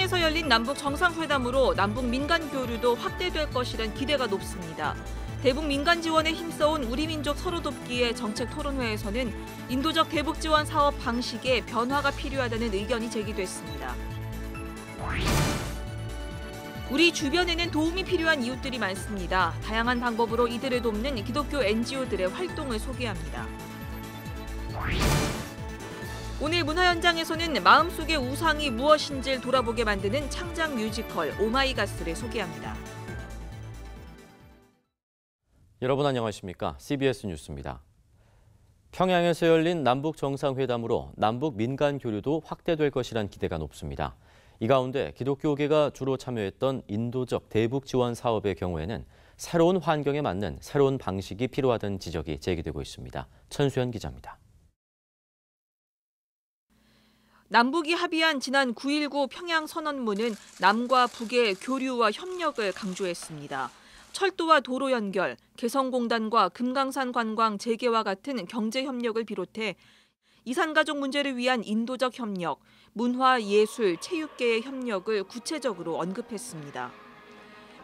평양에서 열린 남북 정상회담으로 남북 민간 교류도 확대될 것이란 기대가 높습니다. 대북 민간 지원에 힘써온 우리 민족 서로 돕기의 정책 토론회에서는 인도적 대북 지원 사업 방식에 변화가 필요하다는 의견이 제기됐습니다. 우리 주변에는 도움이 필요한 이웃들이 많습니다. 다양한 방법으로 이들을 돕는 기독교 NGO들의 활동을 소개합니다. 오늘 문화 현장에서는 마음속의 우상이 무엇인지를 돌아보게 만드는 창작 뮤지컬 오마이갓을 소개합니다. 여러분 안녕하십니까? CBS 뉴스입니다. 평양에서 열린 남북 정상회담으로 남북 민간 교류도 확대될 것이란 기대가 높습니다. 이 가운데 기독교계가 주로 참여했던 인도적 대북 지원 사업의 경우에는 새로운 환경에 맞는 새로운 방식이 필요하다는 지적이 제기되고 있습니다. 천수연 기자입니다. 남북이 합의한 지난 9.19 평양 선언문은 남과 북의 교류와 협력을 강조했습니다. 철도와 도로 연결, 개성공단과 금강산 관광 재개와 같은 경제 협력을 비롯해 이산가족 문제를 위한 인도적 협력, 문화, 예술, 체육계의 협력을 구체적으로 언급했습니다.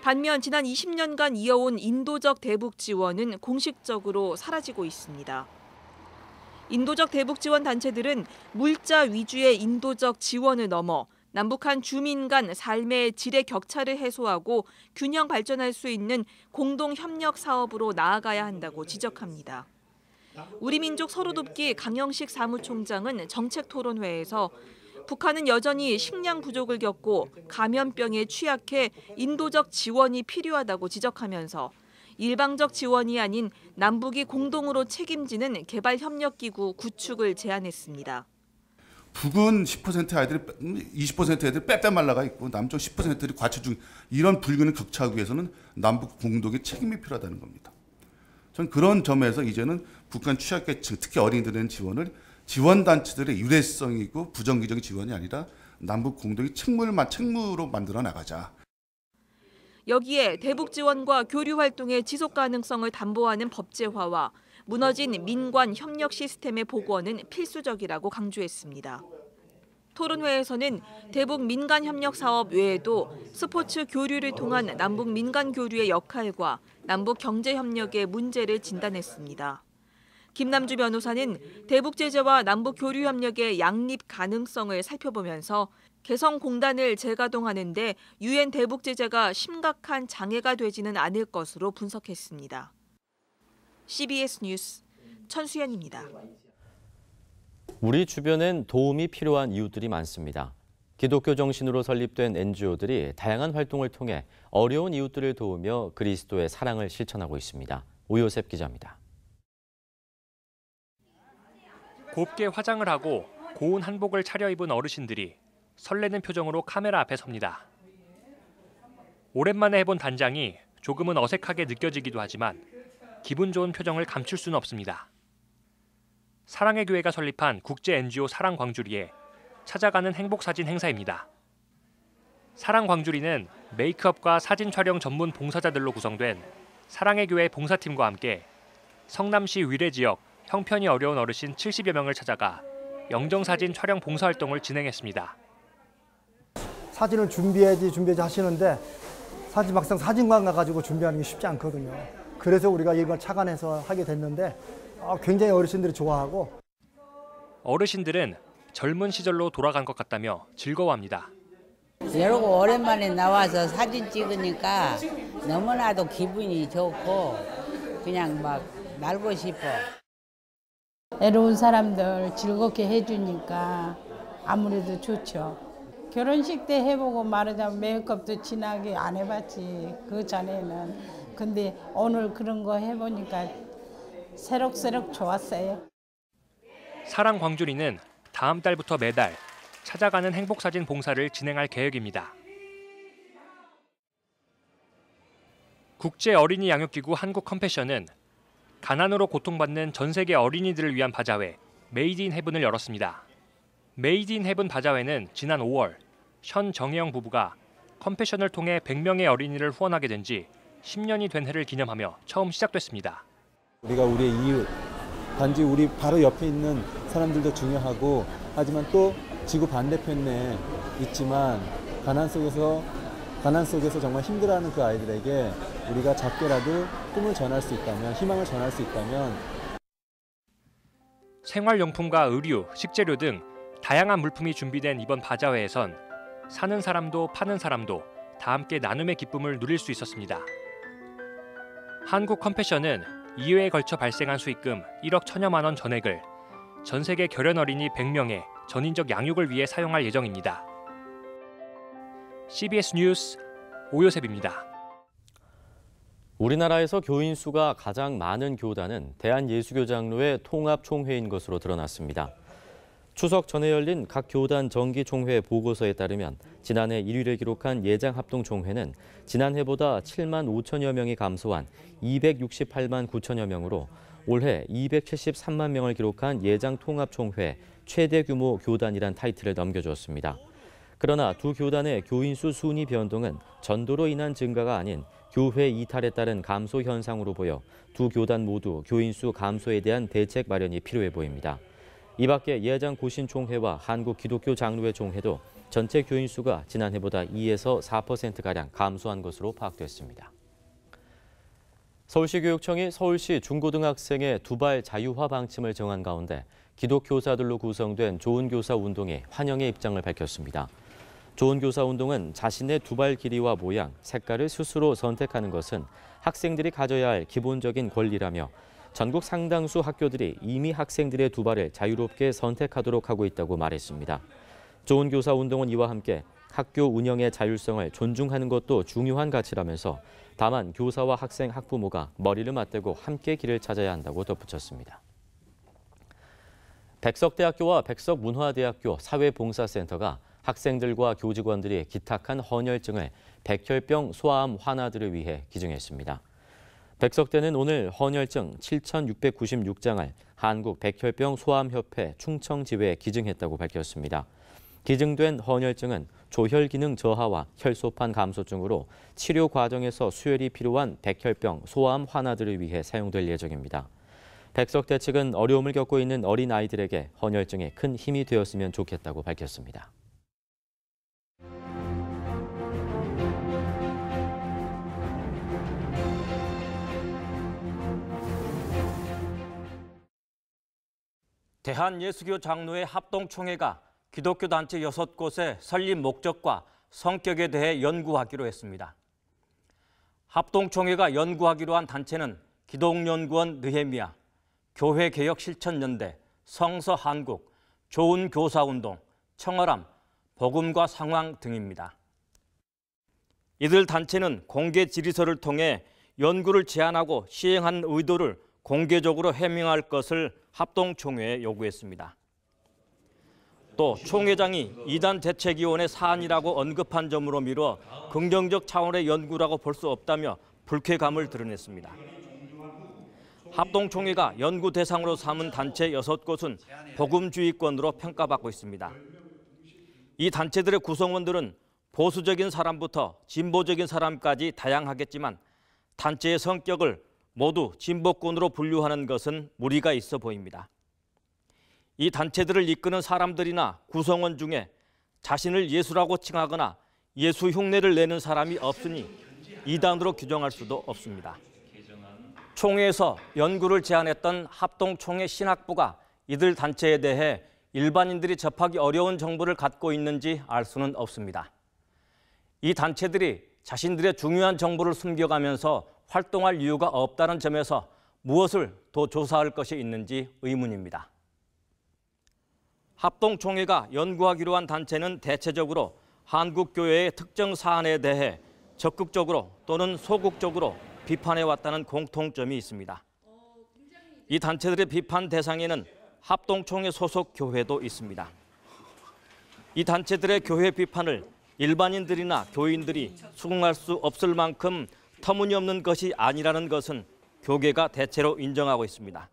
반면 지난 20년간 이어온 인도적 대북 지원은 공식적으로 사라지고 있습니다. 인도적 대북 지원 단체들은 물자 위주의 인도적 지원을 넘어 남북한 주민 간 삶의 질의 격차를 해소하고 균형 발전할 수 있는 공동 협력 사업으로 나아가야 한다고 지적합니다. 우리 민족 서로 돕기 강영식 사무총장은 정책 토론회에서 북한은 여전히 식량 부족을 겪고 감염병에 취약해 인도적 지원이 필요하다고 지적하면서 일방적 지원이 아닌 남북이 공동으로 책임지는 개발협력기구 구축을 제안했습니다. 북은 10% 아이들이 20% 애들이 빼빼 말라가 있고 남쪽 10%들이 과체중 이런 불균을 격차하기 위해서는 남북 공동의 책임이 필요하다는 겁니다. 저는 그런 점에서 이제는 북한 취약계층 특히 어린이들의 지원을 지원단체들의 유례성이고 부정기적인 지원이 아니라 남북 공동의 책무로 만들어 나가자. 여기에 대북 지원과 교류 활동의 지속 가능성을 담보하는 법제화와 무너진 민관 협력 시스템의 복원은 필수적이라고 강조했습니다. 토론회에서는 대북 민간 협력 사업 외에도 스포츠 교류를 통한 남북 민간 교류의 역할과 남북 경제 협력의 문제를 진단했습니다. 김남주 변호사는 대북 제재와 남북 교류 협력의 양립 가능성을 살펴보면서 개성공단을 재가동하는 데 유엔 대북 제재가 심각한 장애가 되지는 않을 것으로 분석했습니다. CBS 뉴스 천수연입니다. 우리 주변엔 도움이 필요한 이웃들이 많습니다. 기독교 정신으로 설립된 NGO들이 다양한 활동을 통해 어려운 이웃들을 도우며 그리스도의 사랑을 실천하고 있습니다. 오요셉 기자입니다. 곱게 화장을 하고 고운 한복을 차려입은 어르신들이 설레는 표정으로 카메라 앞에 섭니다. 오랜만에 해본 단장이 조금은 어색하게 느껴지기도 하지만 기분 좋은 표정을 감출 수는 없습니다. 사랑의 교회가 설립한 국제 NGO 사랑광주리에 찾아가는 행복사진 행사입니다. 사랑광주리는 메이크업과 사진 촬영 전문 봉사자들로 구성된 사랑의 교회 봉사팀과 함께 성남시 위례 지역 형편이 어려운 어르신 70여 명을 찾아가 영정사진 촬영 봉사활동을 진행했습니다. 사진을 준비해야지 하시는데 사실 막상 사진관 가가지고 준비하는 게 쉽지 않거든요. 그래서 우리가 이걸 착안해서 하게 됐는데 굉장히 어르신들이 좋아하고. 어르신들은 젊은 시절로 돌아간 것 같다며 즐거워합니다. 이러고 오랜만에 나와서 사진 찍으니까 너무나도 기분이 좋고 그냥 막 날고 싶어. 애로운 사람들 즐겁게 해주니까 아무래도 좋죠. 결혼식 때 해보고 말하자면 메이크업도 진하게 안 해봤지, 그 전에는. 근데 오늘 그런 거 해보니까 새록새록 좋았어요. 사랑광주리는 다음 달부터 매달 찾아가는 행복사진 봉사를 진행할 계획입니다. 국제 어린이 양육기구 한국컴패션은 가난으로 고통받는 전 세계 어린이들을 위한 바자회 메이드 인 헤븐을 열었습니다. 메이드 인 헤븐 바자회는 지난 5월 션 정혜영 부부가 컴패션을 통해 100명의 어린이를 후원하게 된 지 10년이 된 해를 기념하며 처음 시작됐습니다. 우리가 우리의 이웃, 단지 우리 바로 옆에 있는 사람들도 중요하고 하지만 또 지구 반대편에 있지만 가난 속에서 정말 힘들어하는 그 아이들에게 우리가 작게라도 꿈을 전할 수 있다면, 희망을 전할 수 있다면 생활용품과 의류, 식재료 등 다양한 물품이 준비된 이번 바자회에선 사는 사람도 파는 사람도 다 함께 나눔의 기쁨을 누릴 수 있었습니다. 한국 컴패션은 2회에 걸쳐 발생한 수익금 1억 1천여만 원 전액을 전 세계 결연 어린이 100명의 전인적 양육을 위해 사용할 예정입니다. CBS 뉴스 오요셉입니다. 우리나라에서 교인 수가 가장 많은 교단은 대한예수교장로회 통합총회인 것으로 드러났습니다. 추석 전에 열린 각 교단 정기총회 보고서에 따르면 지난해 1위를 기록한 예장합동총회는 지난해보다 7만 5천여 명이 감소한 268만 9천여 명으로 올해 273만 명을 기록한 예장통합총회 최대 규모 교단이란 타이틀을 넘겨주었습니다. 그러나 두 교단의 교인 수 순위 변동은 전도로 인한 증가가 아닌 교회 이탈에 따른 감소 현상으로 보여 두 교단 모두 교인 수 감소에 대한 대책 마련이 필요해 보입니다. 이 밖에 예장 고신총회와 한국기독교장로회 총회도 전체 교인 수가 지난해보다 2에서 4%가량 감소한 것으로 파악됐습니다. 서울시교육청이 서울시 중고등학생의 두발 자유화 방침을 정한 가운데 기독교사들로 구성된 좋은교사 운동에 환영의 입장을 밝혔습니다. 좋은교사 운동은 자신의 두발 길이와 모양, 색깔을 스스로 선택하는 것은 학생들이 가져야 할 기본적인 권리라며 전국 상당수 학교들이 이미 학생들의 두발을 자유롭게 선택하도록 하고 있다고 말했습니다. 좋은교사 운동은 이와 함께 학교 운영의 자율성을 존중하는 것도 중요한 가치라면서 다만 교사와 학생, 학부모가 머리를 맞대고 함께 길을 찾아야 한다고 덧붙였습니다. 백석대학교와 백석문화대학교 사회봉사센터가 학생들과 교직원들이 기탁한 헌혈증을 백혈병 소아암 환아들을 위해 기증했습니다. 백석대는 오늘 헌혈증 7,696장을 한국백혈병 소아암협회 충청지회에 기증했다고 밝혔습니다. 기증된 헌혈증은 조혈 기능 저하와 혈소판 감소증으로 치료 과정에서 수혈이 필요한 백혈병 소아암 환아들을 위해 사용될 예정입니다. 백석대 측은 어려움을 겪고 있는 어린 아이들에게 헌혈증에 큰 힘이 되었으면 좋겠다고 밝혔습니다. 대한예수교장로회 합동총회가 기독교 단체 6곳의 설립 목적과 성격에 대해 연구하기로 했습니다. 합동총회가 연구하기로 한 단체는 기독연구원 느헤미야, 교회개혁실천연대, 성서한국, 좋은교사운동, 청어람, 복음과 상황 등입니다. 이들 단체는 공개 질의서를 통해 연구를 제안하고 시행한 의도를 공개적으로 해명할 것을 합동총회에 요구했습니다. 또 총회장이 이단 대책위원회 사안이라고 언급한 점으로 미뤄 긍정적 차원의 연구라고 볼 수 없다며 불쾌감을 드러냈습니다. 합동총회가 연구 대상으로 삼은 단체 6곳은 복음주의권으로 평가받고 있습니다. 이 단체들의 구성원들은 보수적인 사람부터 진보적인 사람까지 다양하겠지만 단체의 성격을 모두 진보권으로 분류하는 것은 무리가 있어 보입니다. 이 단체들을 이끄는 사람들이나 구성원 중에 자신을 예수라고 칭하거나 예수 흉내를 내는 사람이 없으니 이단으로 규정할 수도 없습니다. 총회에서 연구를 제안했던 합동총회 신학부가 이들 단체에 대해 일반인들이 접하기 어려운 정보를 갖고 있는지 알 수는 없습니다. 이 단체들이 자신들의 중요한 정보를 숨겨가면서 활동할 이유가 없다는 점에서 무엇을 더 조사할 것이 있는지 의문입니다. 합동총회가 연구하기로 한 단체는 대체적으로 한국교회의 특정 사안에 대해 적극적으로 또는 소극적으로 비판해왔다는 공통점이 있습니다. 이 단체들의 비판 대상에는 합동총회 소속 교회도 있습니다. 이 단체들의 교회 비판을 일반인들이나 교인들이 수긍할 수 없을 만큼 터무니없는 것이 아니라는 것은 교계가 대체로 인정하고 있습니다.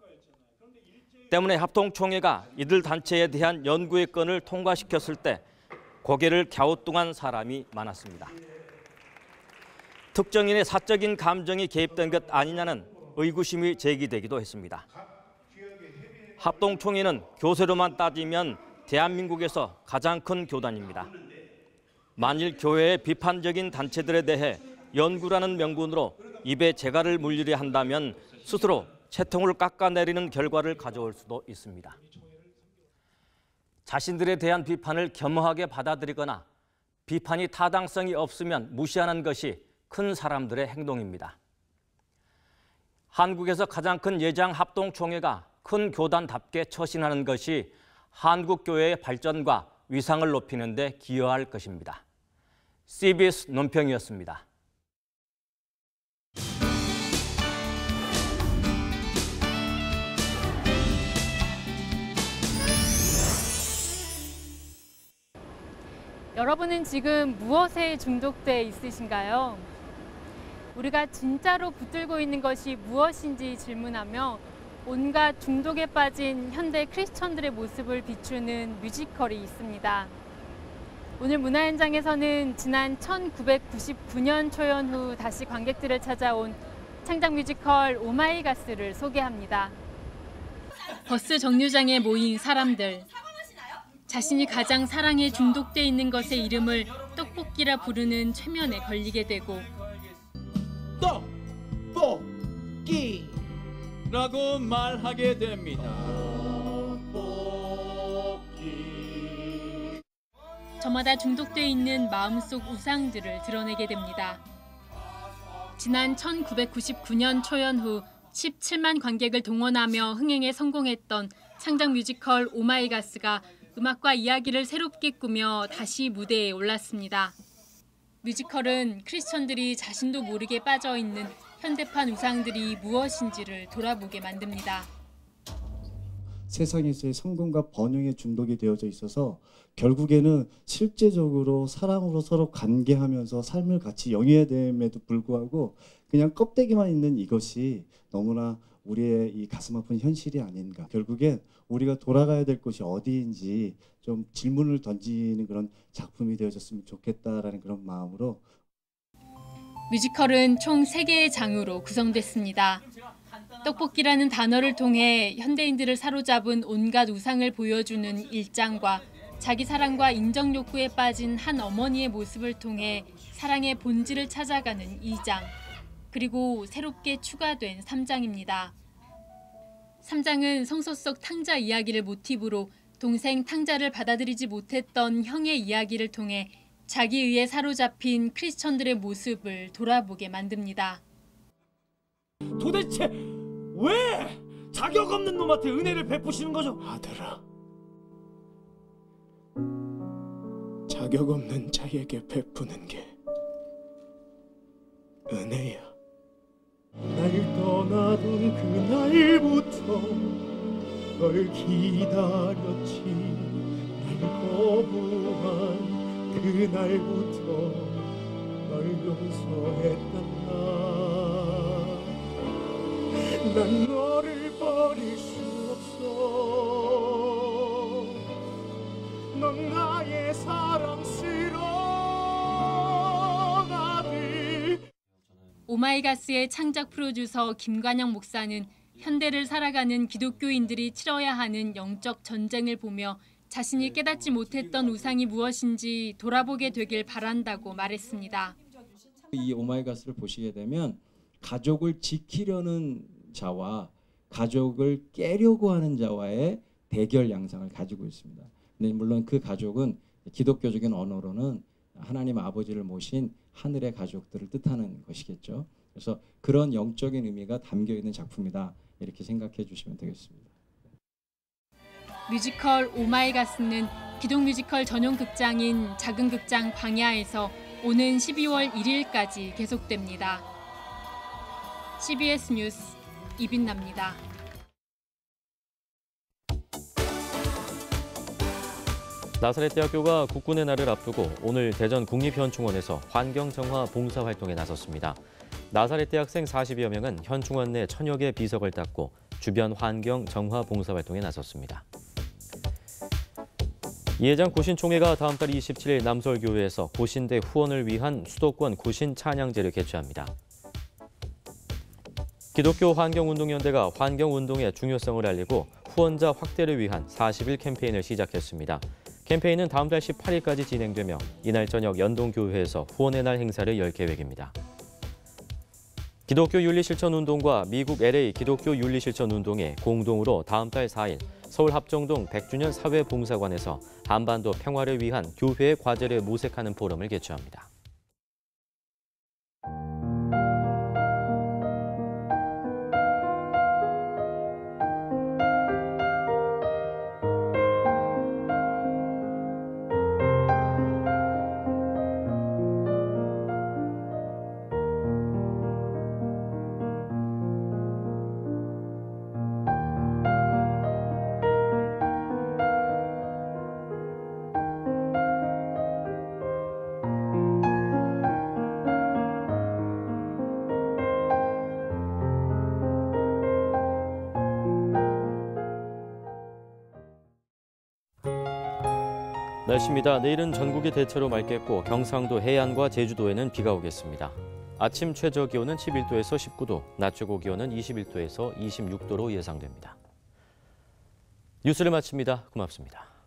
때문에 합동총회가 이들 단체에 대한 연구의 건을 통과시켰을 때 고개를 갸우뚱한 사람이 많았습니다. 특정인의 사적인 감정이 개입된 것 아니냐는 의구심이 제기되기도 했습니다. 합동총회는 교세로만 따지면 대한민국에서 가장 큰 교단입니다. 만일 교회의 비판적인 단체들에 대해 연구라는 명분으로 입에 재갈을 물리려 한다면 스스로 채통을 깎아내리는 결과를 가져올 수도 있습니다. 자신들에 대한 비판을 겸허하게 받아들이거나 비판이 타당성이 없으면 무시하는 것이 큰 사람들의 행동입니다. 한국에서 가장 큰 예장합동총회가 큰 교단답게 처신하는 것이 한국교회의 발전과 위상을 높이는 데 기여할 것입니다. CBS 논평이었습니다. 여러분은 지금 무엇에 중독돼 있으신가요? 우리가 진짜로 붙들고 있는 것이 무엇인지 질문하며 온갖 중독에 빠진 현대 크리스천들의 모습을 비추는 뮤지컬이 있습니다. 오늘 문화현장에서는 지난 1999년 초연 후 다시 관객들을 찾아온 창작 뮤지컬 오마이갓스를 소개합니다. 버스 정류장에 모인 사람들. 자신이 가장 사랑에 중독돼 있는 것의 이름을 떡볶이라 부르는 최면에 걸리게 되고 떡볶이라고 말하게 됩니다. 저마다 중독돼 있는 마음속 우상들을 드러내게 됩니다. 지난 1999년 초연 후 17만 관객을 동원하며 흥행에 성공했던 창작 뮤지컬 오마이갓스가 음악과 이야기를 새롭게 꾸며 다시 무대에 올랐습니다. 뮤지컬은 크리스천들이 자신도 모르게 빠져있는 현대판 우상들이 무엇인지를 돌아보게 만듭니다. 세상에서의 성공과 번영에 중독이 되어져 있어서 결국에는 실제적으로 사랑으로 서로 관계하면서 삶을 같이 영위해야 됨에도 불구하고 그냥 껍데기만 있는 이것이 너무나 우리의 이 가슴 아픈 현실이 아닌가. 결국엔 우리가 돌아가야 될 곳이 어디인지 좀 질문을 던지는 그런 작품이 되어졌으면 좋겠다라는 그런 마음으로. 뮤지컬은 총 3개의 장으로 구성됐습니다. 떡볶이라는 단어를 통해 현대인들을 사로잡은 온갖 우상을 보여주는 1장과 자기 사랑과 인정 욕구에 빠진 한 어머니의 모습을 통해 사랑의 본질을 찾아가는 2장, 그리고 새롭게 추가된 3장입니다. 3장은 성서 속 탕자 이야기를 모티브로 동생 탕자를 받아들이지 못했던 형의 이야기를 통해 자기 의에 사로잡힌 크리스천들의 모습을 돌아보게 만듭니다. 도대체 왜 자격 없는 놈한테 은혜를 베푸시는 거죠? 아들아, 자격 없는 자에게 베푸는 게 은혜야. 날 떠나던 그날부터 널 기다렸지. 날 거부한 그날부터 널 용서했던 난 너를 버릴 수 없어. 넌 나의 사랑스러운 아들. 오마이갓스의 창작 프로듀서 김관영 목사는 현대를 살아가는 기독교인들이 치러야 하는 영적 전쟁을 보며 자신이 깨닫지 못했던 우상이 무엇인지 돌아보게 되길 바란다고 말했습니다. 이 오마이갓스를 보시게 되면 가족을 지키려는 자와 가족을 깨려고 하는 자와의 대결 양상을 가지고 있습니다. 근데 물론 그 가족은 기독교적인 언어로는 하나님 아버지를 모신 하늘의 가족들을 뜻하는 것이겠죠. 그래서 그런 영적인 의미가 담겨 있는 작품이다, 이렇게 생각해 주시면 되겠습니다. 뮤지컬 오마이갓스는 기독 뮤지컬 전용 극장인 작은 극장 광야에서 오는 12월 1일까지 계속됩니다. CBS 뉴스 이빈나입니다. 나사렛대학교가 국군의 날을 앞두고 오늘 대전 국립현충원에서 환경정화 봉사활동에 나섰습니다. 나사렛대 학생 40여 명은 현충원 내 천여 개 비석을 닦고 주변 환경 정화 봉사활동에 나섰습니다. 이해장 고신총회가 다음 달 27일 남설교회에서 고신대 후원을 위한 수도권 고신 찬양제를 개최합니다. 기독교 환경운동연대가 환경운동의 중요성을 알리고 후원자 확대를 위한 40일 캠페인을 시작했습니다. 캠페인은 다음 달 18일까지 진행되며 이날 저녁 연동교회에서 후원의 날 행사를 열 계획입니다. 기독교 윤리실천운동과 미국 LA 기독교 윤리실천운동이 공동으로 다음 달 4일 서울 합정동 100주년 사회봉사관에서 한반도 평화를 위한 교회의 과제를 모색하는 포럼을 개최합니다. 날씨입니다. 내일은 전국이 대체로 맑겠고 경상도 해안과 제주도에는 비가 오겠습니다. 아침 최저 기온은 11도에서 19도, 낮 최고 기온은 21도에서 26도로 예상됩니다. 뉴스를 마칩니다. 고맙습니다.